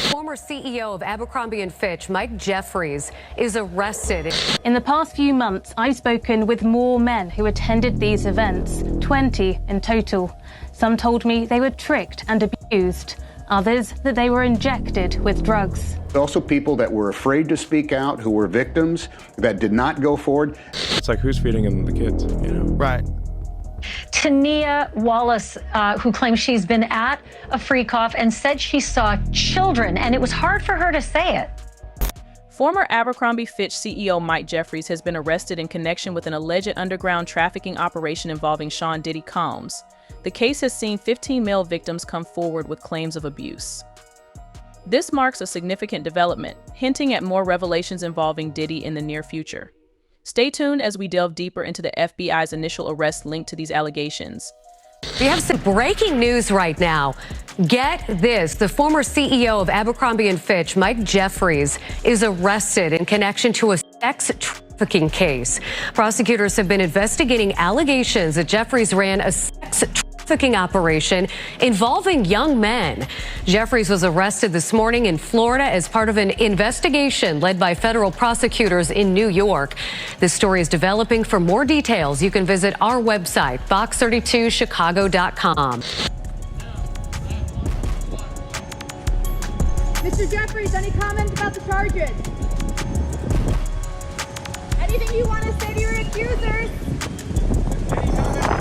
Former CEO of Abercrombie & Fitch, Mike Jeffries, is arrested. In the past few months, I've spoken with more men who attended these events, 20 in total. Some told me they were tricked and abused. Others that they were injected with drugs. Also people that were afraid to speak out, who were victims, that did not go forward. It's like, who's feeding them the kids, you know? Right. Tania Wallace, who claims she's been at a freak off and said she saw children, and it was hard for her to say it. Former Abercrombie Fitch CEO Mike Jeffries has been arrested in connection with an alleged underground trafficking operation involving Sean Diddy Combs. The case has seen 15 male victims come forward with claims of abuse. This marks a significant development, hinting at more revelations involving Diddy in the near future. Stay tuned as we delve deeper into the FBI's initial arrest linked to these allegations. We have some breaking news right now. Get this. The former CEO of Abercrombie & Fitch, Mike Jeffries, is arrested in connection to a sex trafficking case. Prosecutors have been investigating allegations that Jeffries ran a sex trafficking operation involving young men. Jeffries was arrested this morning in Florida as part of an investigation led by federal prosecutors in New York. This story is developing. For more details, you can visit our website, fox32chicago.com. Mr. Jeffries, any comments about the charges? Anything you want to say to your accusers? Any comments?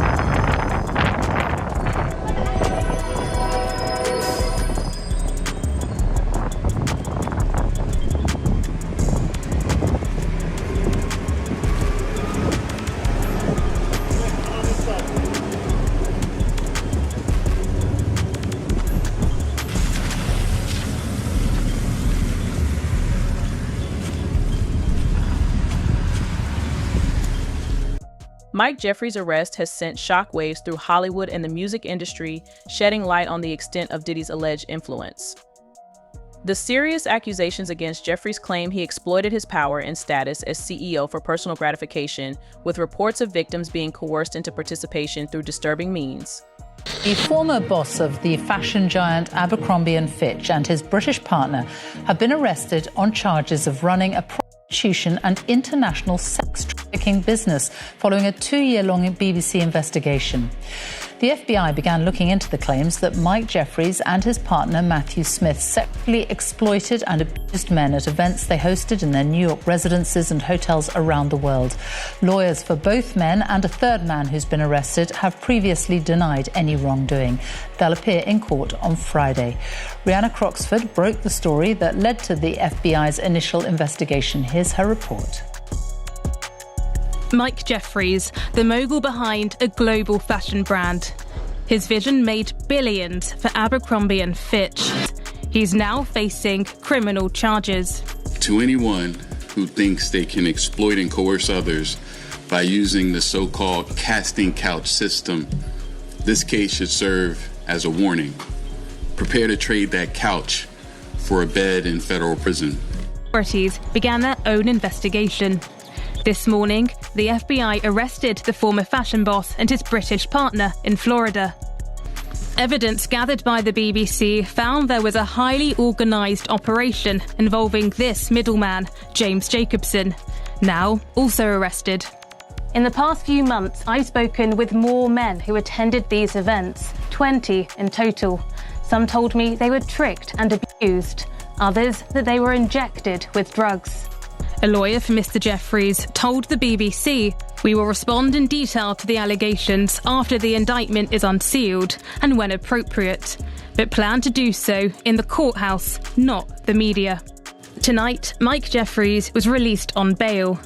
Mike Jeffries' arrest has sent shockwaves through Hollywood and the music industry, shedding light on the extent of Diddy's alleged influence. The serious accusations against Jeffries claim he exploited his power and status as CEO for personal gratification, with reports of victims being coerced into participation through disturbing means. The former boss of the fashion giant Abercrombie & Fitch and his British partner have been arrested on charges of running a prostitution and international sex trafficking business following a 2-year-long BBC investigation. The FBI began looking into the claims that Mike Jeffries and his partner Matthew Smith sexually exploited and abused men at events they hosted in their New York residences and hotels around the world. Lawyers for both men and a third man who's been arrested have previously denied any wrongdoing. They'll appear in court on Friday. Rihanna Croxford broke the story that led to the FBI's initial investigation. Here's her report. Mike Jeffries, the mogul behind a global fashion brand. His vision made billions for Abercrombie & Fitch. He's now facing criminal charges. To anyone who thinks they can exploit and coerce others by using the so-called casting couch system, this case should serve as a warning. Prepare to trade that couch for a bed in federal prison. Authorities began their own investigation. This morning, the FBI arrested the former fashion boss and his British partner in Florida. Evidence gathered by the BBC found there was a highly organised operation involving this middleman, James Jacobson, now also arrested. In the past few months, I've spoken with more men who attended these events, 20 in total. Some told me they were tricked and abused, others that they were injected with drugs. A lawyer for Mr. Jeffries told the BBC, "We will respond in detail to the allegations after the indictment is unsealed and when appropriate, but plan to do so in the courthouse, not the media." Tonight, Mike Jeffries was released on bail.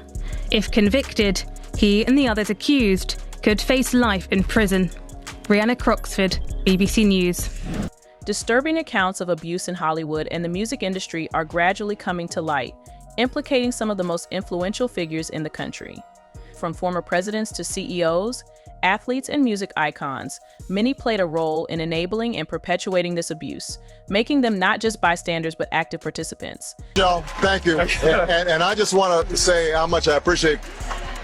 If convicted, he and the others accused could face life in prison. Rihanna Croxford, BBC News. Disturbing accounts of abuse in Hollywood and the music industry are gradually coming to light, implicating some of the most influential figures in the country. From former presidents to CEOs, athletes, and music icons, many played a role in enabling and perpetuating this abuse, making them not just bystanders but active participants. Y'all, thank you. And I just want to say how much I appreciate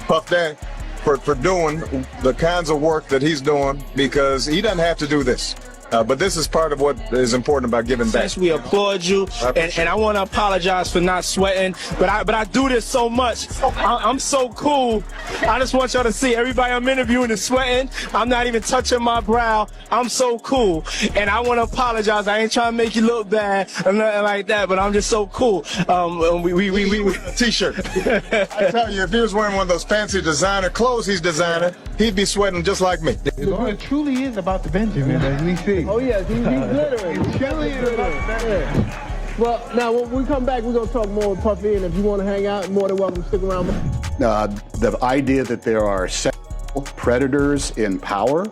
Puff Daddy for doing the kinds of work that he's doing, because he doesn't have to do this. But this is part of what is important about giving back. We applaud you, and I want to apologize for not sweating, but I do this so much. I'm so cool. I just want y'all to see everybody I'm interviewing is sweating. I'm not even touching my brow. I'm so cool, and I want to apologize. I ain't trying to make you look bad or nothing like that, but I'm just so cool. We T-shirt. I tell you, if he was wearing one of those fancy designer clothes he's designing, he'd be sweating just like me. It truly is about the Benjamin, as we see. Oh yes, he's glittering. It truly is about the Benjamin. Well, now when we come back, we're gonna talk more with Puffy, and if you want to hang out, more than welcome to stick around. The idea that there are sexual predators in power,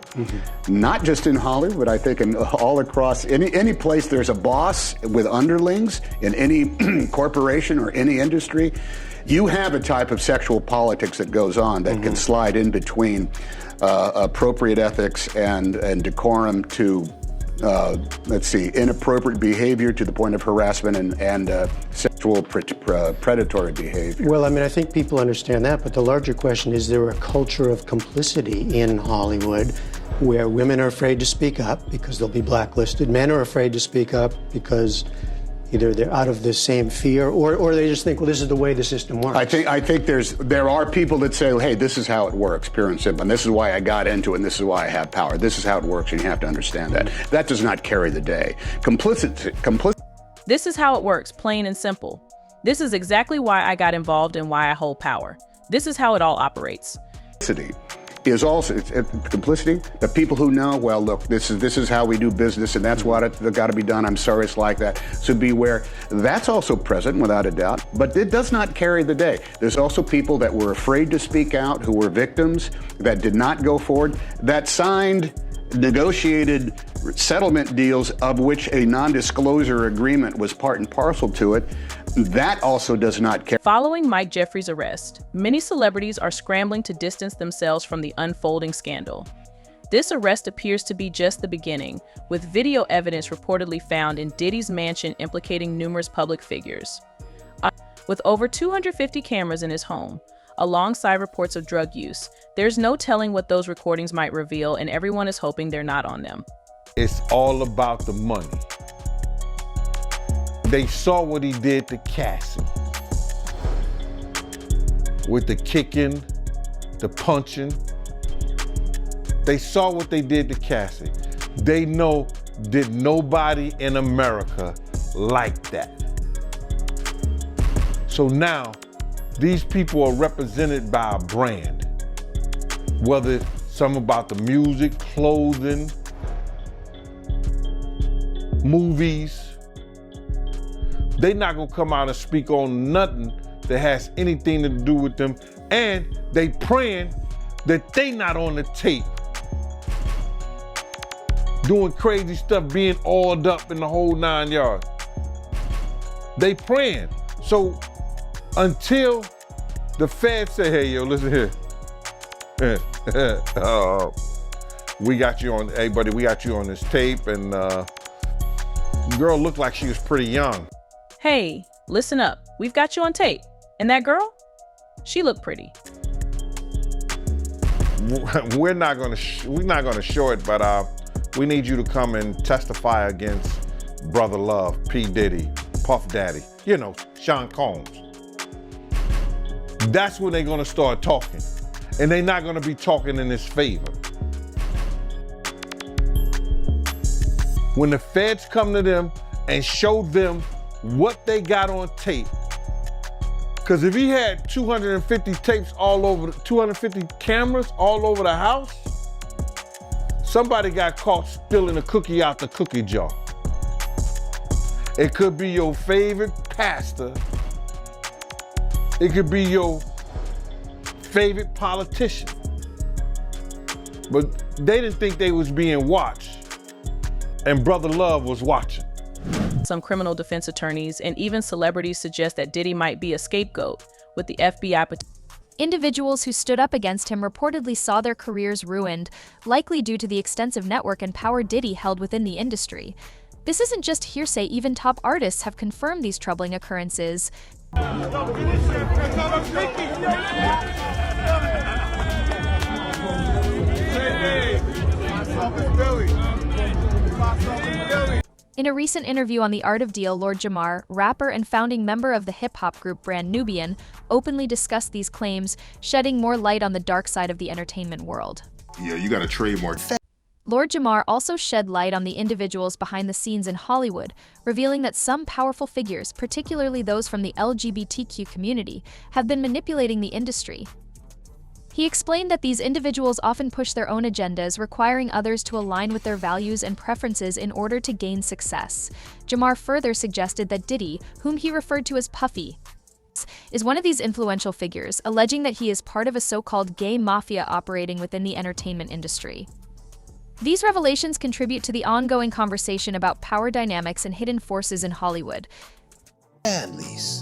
not just in Hollywood, I think all across any place there's a boss with underlings in any corporation or any industry, you have a type of sexual politics that goes on that can slide in between appropriate ethics and decorum to, inappropriate behavior to the point of harassment and sexual predatory behavior. Well, I mean, I think people understand that, but the larger question is there a culture of complicity in Hollywood where women are afraid to speak up because they'll be blacklisted, men are afraid to speak up because either they're out of the same fear or they just think, well, this is the way the system works. I think there are people that say, hey, this is how it works, pure and simple, and this is why I got into it, and this is why I have power. This is how it works, and you have to understand that. That does not carry the day. Complicity. This is how it works, plain and simple. This is exactly why I got involved and why I hold power. This is how it all operates. Is also complicity. The people who know, well, look, this is how we do business, and that's what it's got to be done. I'm sorry it's like that. So beware. That's also present, without a doubt, but it does not carry the day. There's also people that were afraid to speak out, who were victims, that did not go forward, that signed negotiated settlement deals of which a non-disclosure agreement was part and parcel to it. That also does not care. Following Mike Jeffries' arrest, many celebrities are scrambling to distance themselves from the unfolding scandal. This arrest appears to be just the beginning, with video evidence reportedly found in Diddy's mansion implicating numerous public figures. With over 250 cameras in his home, alongside reports of drug use, there's no telling what those recordings might reveal, and everyone is hoping they're not on them. It's all about the money. They saw what he did to Cassie. With the kicking, the punching. They saw what they did to Cassie. They know that nobody in America liked that. So now, these people are represented by a brand. Whether it's something about the music, clothing, movies, they're not gonna come out and speak on nothing that has anything to do with them, and they praying that they not on the tape doing crazy stuff, being oiled up in the whole 9 yards. They praying. So until the feds say, hey, yo, listen here. We got you on, hey buddy, we got you on this tape, and girl looked like she was pretty young. Hey, listen up. We've got you on tape. And that girl? She looked pretty. We're not gonna show it, but we need you to come and testify against Brother Love, P. Diddy, Puff Daddy, you know, Sean Combs. That's when they're gonna start talking. And they're not gonna be talking in his favor. When the feds come to them and show them what they got on tape, because if he had 250 tapes all over, 250 cameras all over the house, somebody got caught spilling a cookie out the cookie jar. It could be your favorite pastor. It could be your favorite politician. But they didn't think they was being watched, and Brother Love was watching. Some criminal defense attorneys and even celebrities suggest that Diddy might be a scapegoat, with the FBI. Individuals who stood up against him reportedly saw their careers ruined, likely due to the extensive network and power Diddy held within the industry. This isn't just hearsay, even top artists have confirmed these troubling occurrences. In a recent interview on The Art of Deal, Lord Jamar, rapper and founding member of the hip-hop group Brand Nubian, openly discussed these claims, shedding more light on the dark side of the entertainment world. Yeah, you got a trademark. Lord Jamar also shed light on the individuals behind the scenes in Hollywood, revealing that some powerful figures, particularly those from the LGBTQ community, have been manipulating the industry. He explained that these individuals often push their own agendas, requiring others to align with their values and preferences in order to gain success. Jamar further suggested that Diddy, whom he referred to as Puffy, is one of these influential figures, alleging that he is part of a so-called gay mafia operating within the entertainment industry. These revelations contribute to the ongoing conversation about power dynamics and hidden forces in Hollywood.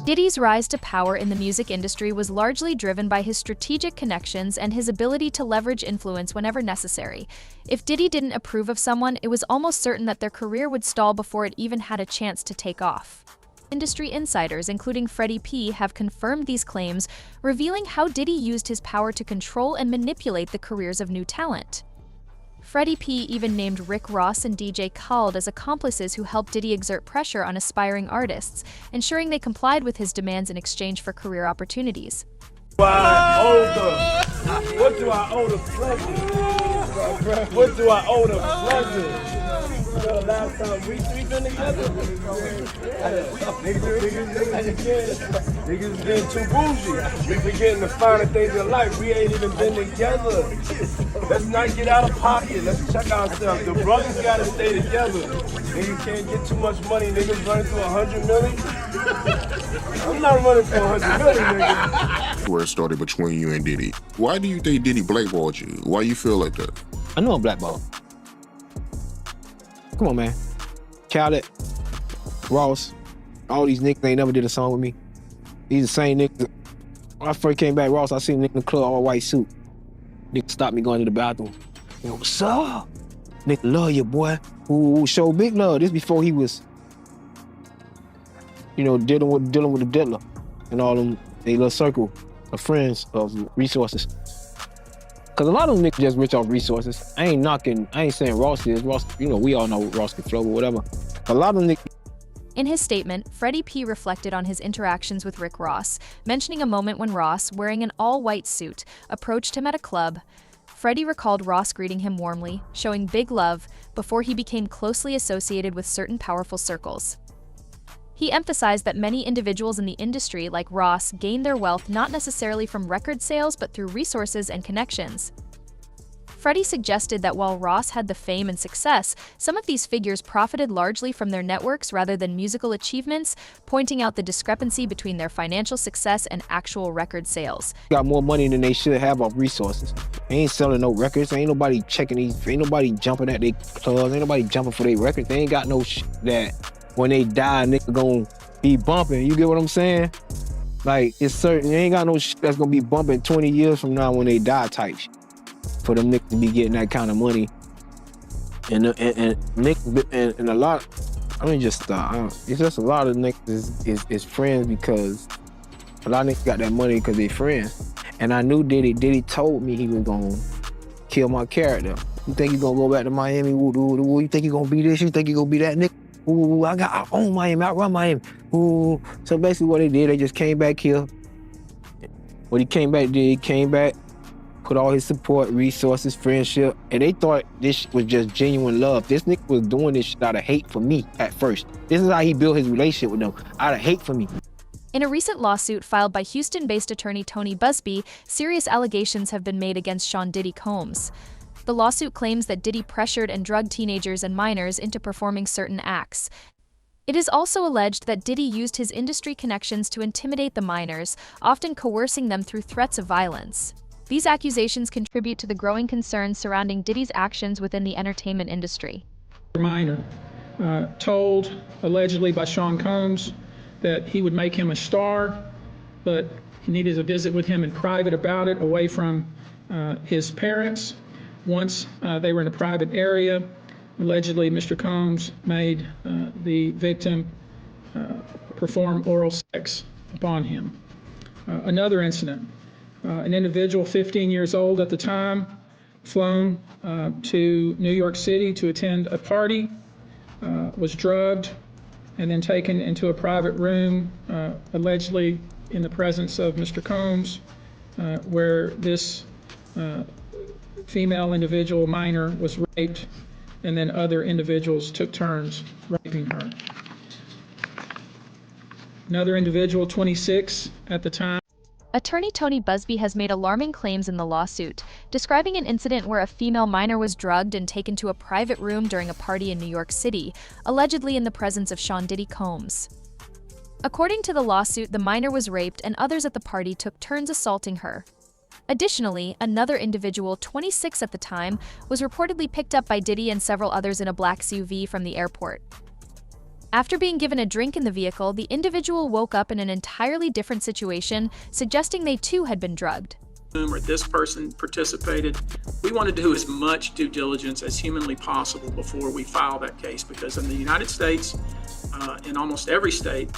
Diddy's rise to power in the music industry was largely driven by his strategic connections and his ability to leverage influence whenever necessary. If Diddy didn't approve of someone, it was almost certain that their career would stall before it even had a chance to take off. Industry insiders, including Freddy P, have confirmed these claims, revealing how Diddy used his power to control and manipulate the careers of new talent. Freddy P even named Rick Ross and DJ Khaled as accomplices who helped Diddy exert pressure on aspiring artists, ensuring they complied with his demands in exchange for career opportunities. What do I owe the pleasure? What do I owe the pleasure? Last time we been together, niggas been too bougie. We forgetting the finer things in life. We ain't even been together. Let's not get out of pocket. Let's check ourselves. The brothers gotta stay together. Niggas can't get too much money. Niggas running to 100 million. I'm not running to 100 million, nigga. Where it started between you and Diddy. Why do you think Diddy blackballed you? Why you feel like that? I know I'm blackballed. Come on, man. Khaled, Ross, all these niggas ain't never did a song with me. These the same niggas. When I first came back, Ross, I seen a nigga in the club, all white suit. Nigga stopped me going to the bathroom. You know, what's up? Nigga love you, boy. Who show big love. This before he was, you know, dealing with the diddler and all them, they little circle of friends, of resources. Cause a lot of them niggas just rich off resources. I ain't saying Ross is. Ross, you know, we all know Ross can flow or whatever. A lot of niggas. In his statement, Freddy P reflected on his interactions with Rick Ross, mentioning a moment when Ross, wearing an all-white suit, approached him at a club. Freddy recalled Ross greeting him warmly, showing big love, before he became closely associated with certain powerful circles. He emphasized that many individuals in the industry, like Ross, gained their wealth not necessarily from record sales but through resources and connections. Freddy suggested that while Ross had the fame and success, some of these figures profited largely from their networks rather than musical achievements, pointing out the discrepancy between their financial success and actual record sales. Got more money than they should have off resources. They ain't selling no records. Ain't nobody checking these. Ain't nobody jumping at their clubs. Ain't nobody jumping for their records. They ain't got no that when they die, nigga gonna be bumping. You get what I'm saying? Like, it's certain. They ain't got no shit that's gonna be bumping 20 years from now when they die type shit. For them niggas to be getting that kind of money. And a lot, I mean, just, it's just a lot of niggas is friends because a lot of niggas got that money because they friends. And I knew Diddy told me he was gonna kill my character. You think he gonna go back to Miami? You think he gonna be this? You think he gonna be that nigga? Ooh, I own Miami, I run Miami. Ooh. So basically what they did, they just came back here. What he came back, put all his support, resources, friendship, and they thought this was just genuine love. This nigga was doing this shit out of hate for me at first. This is how he built his relationship with them, out of hate for me. In a recent lawsuit filed by Houston-based attorney Tony Busby, serious allegations have been made against Sean Diddy Combs. The lawsuit claims that Diddy pressured and drugged teenagers and minors into performing certain acts. It is also alleged that Diddy used his industry connections to intimidate the minors, often coercing them through threats of violence. These accusations contribute to the growing concerns surrounding Diddy's actions within the entertainment industry. Minor, told allegedly by Sean Combs that he would make him a star, but he needed a visit with him in private about it, away from his parents. Once they were in a private area, allegedly Mr. Combs made the victim perform oral sex upon him. Another incident, an individual 15 years old at the time, flown to New York City to attend a party was drugged and then taken into a private room, allegedly in the presence of Mr. Combs, where this female individual minor was raped, and then other individuals took turns raping her. Another individual, 26 at the time. Attorney Tony Busby has made alarming claims in the lawsuit, describing an incident where a female minor was drugged and taken to a private room during a party in New York City, allegedly in the presence of Sean Diddy Combs. According to the lawsuit, the minor was raped and others at the party took turns assaulting her. Additionally, another individual, 26 at the time, was reportedly picked up by Diddy and several others in a black SUV from the airport. After being given a drink in the vehicle, the individual woke up in an entirely different situation, suggesting they too had been drugged. Or this person participated. We want to do as much due diligence as humanly possible before we file that case, because in the United States, in almost every state,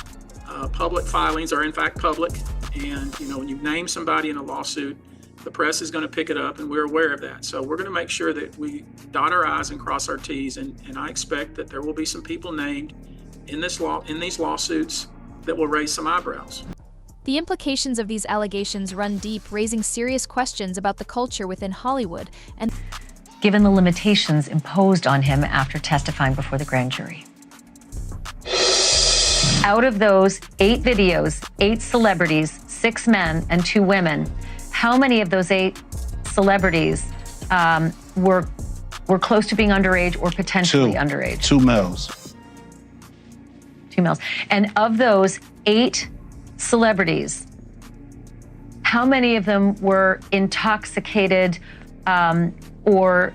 public filings are in fact public. And when you name somebody in a lawsuit, the press is going to pick it up, and we're aware of that. So we're going to make sure that we dot our I's and cross our T's, and I expect that there will be some people named in these lawsuits that will raise some eyebrows. The implications of these allegations run deep, raising serious questions about the culture within Hollywood and given the limitations imposed on him after testifying before the grand jury. Out of those 8 videos, 8 celebrities, 6 men and 2 women, how many of those 8 celebrities were close to being underage or potentially underage? 2 males. 2 males. And of those 8 celebrities, how many of them were intoxicated or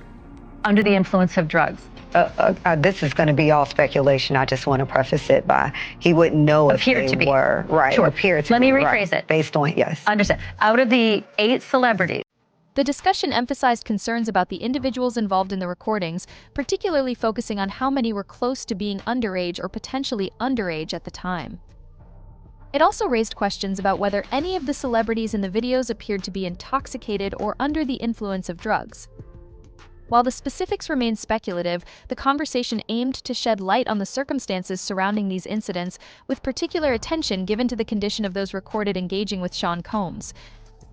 under the influence of drugs? This is going to be all speculation. I just want to preface it by he wouldn't know if they were. Right. Sure. Appear to Let be, me rephrase right, it. Based on, yes. Understand. Out of the 8 celebrities. The discussion emphasized concerns about the individuals involved in the recordings, particularly focusing on how many were close to being underage or potentially underage at the time. It also raised questions about whether any of the celebrities in the videos appeared to be intoxicated or under the influence of drugs. While the specifics remain speculative, the conversation aimed to shed light on the circumstances surrounding these incidents, with particular attention given to the condition of those recorded engaging with Sean Combs.